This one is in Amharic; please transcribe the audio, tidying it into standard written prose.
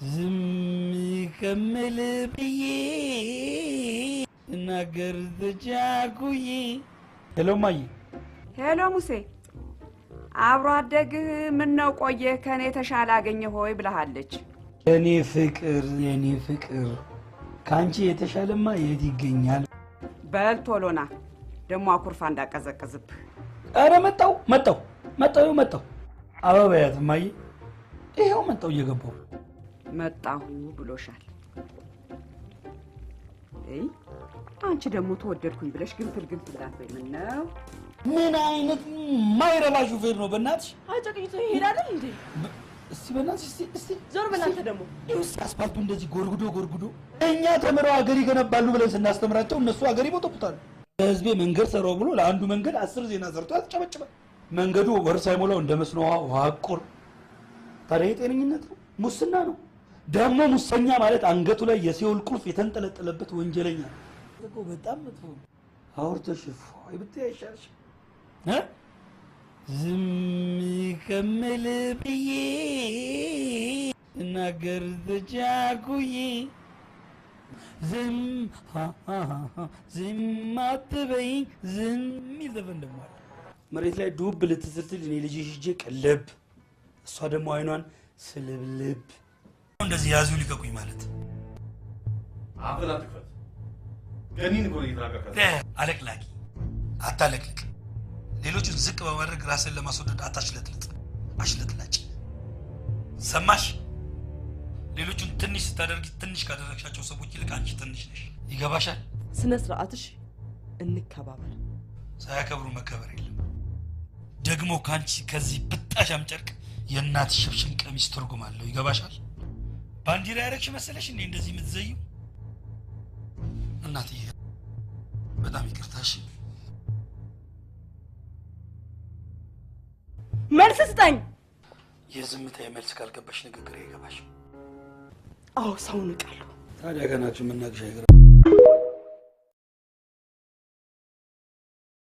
ዝም ከመል ብዬ እናገር ተቻኩዬ ሄሎ ማይ ሄሎ ሙሴ አብሮ አደግ ምን ነው ቆየ ከኔ ተሻለ አገኘ ሆይ ብለሃለች የኔ ፍቅር ካንቺ የተሻለማ የት ይገኛል በል ቶሎና ደሞ አኩርፋ እንዳቀዘቀዝብ አረ መጣው አባባያት ማይ ይሄው መጣው እየገባው መጣሁ ብሎሻል አንቺ ደሞ ተወደድኩኝ ብለሽ ግንፍል አትበይ ምን ነው ምን አይነት ማይረባ ሹፌር ነው በእናትሽ አጨቅይቶ ይሄዳል እንዴ እስቲ በእናትሽ እስቲ ዞር በላንተ ደሞ ይውስ አስፋልቱ እንደዚህ ጎርጉዶ እኛ ተመረው ሀገር ይገነባሉ ብለን ስናስተምራቸው እነሱ ሀገር ይቦጠቡታል ህዝቤ መንገድ ሰራው ብሎ ለአንዱ መንገድ 10 ዜና ሰርቶ ያጨበጭባል መንገዱ ወር ሳይሞላው እንደመስኖ ዋቁር ታዲያ ጤነኝነት ነው ሙስና ነው ደግሞ ሙሰኛ ማለት አንገቱ ላይ የሲኦል ቁልፍ የተንጠለጠለበት ወንጀለኛ ነው በጣም መጥፎ አውርተሽ ፎይ ብትያሻሽ ዝም ከመል ብዬ እናገር ተቻኩዬ ዝም አትበይ ዝም ይዘፈን ደግሞ መሬት ላይ ዱብ ልትዝርትል እኔ ልጅሽ ሂጄ ቀለብ እሷ ደግሞ አይኗን ስልብልብ እንደዚህ ያዙ ሊቀቁኝ ማለት አፈላ ትክፈት ገኒን ጎሪ ይተራቀቀ አለቅላቂ አታለቅልቅ ሌሎችን ዝቅ በማድረግ ራስን ለማስወደድ አሽለጥላጭ ሰማሽ ሌሎችን ትንሽ ስታደርጊ ትንሽ ካደረግሻቸው ሰዎች ይልቅ አንቺ ትንሽ ነሽ ይገባሻል ስነ ስርዓትሽ እንከባበር ሳያከብሩ መከበር የለም ደግሞ ካንቺ ከዚህ ብጣሻም ጨርቅ የእናት ሽብሽም ቀሚስ ትርጉም አለው ይገባሻል ባንዲራ ያረክሽ መሰለሽ እንዴ እንደዚህ የምትዘዩ እናትዬ በጣም ይቅርታሽ መልስ ስጠኝ የዝምታ መልስ ካልገባሽ ንግግር ይገባሽ አዎ ሰው ንቃለሁ ታዲያ ገናችሁ መናገሻ ይገራ